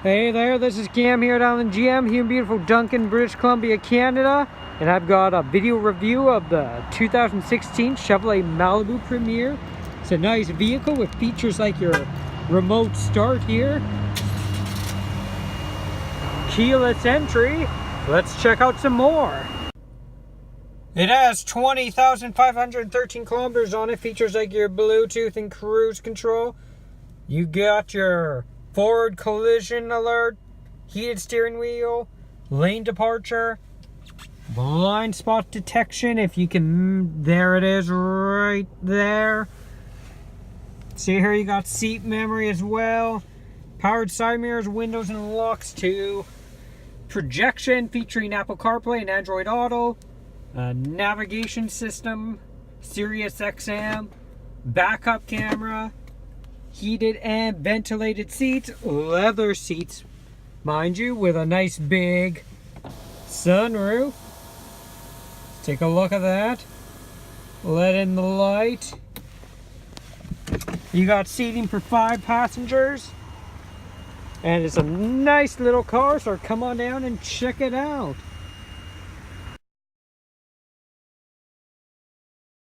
Hey there, this is Cam here down in GM here in beautiful Duncan, British Columbia, Canada. And I've got a video review of the 2016 Chevrolet Malibu Premier. It's a nice vehicle with features like your remote start here, keyless entry. Let's check out some more. It has 20,513 kilometers on it. Features like your Bluetooth and cruise control. You got your forward collision alert, heated steering wheel, lane departure, blind spot detection if you can. There it is right there. See here, you got seat memory as well, powered side mirrors, windows and locks too, projection featuring Apple CarPlay and Android Auto, a navigation system, Sirius XM, backup camera, heated and ventilated seats, leather seats, mind you, with a nice big sunroof. Let's take a look at that. Let in the light. You got seating for 5 passengers. And it's a nice little car, so come on down and check it out.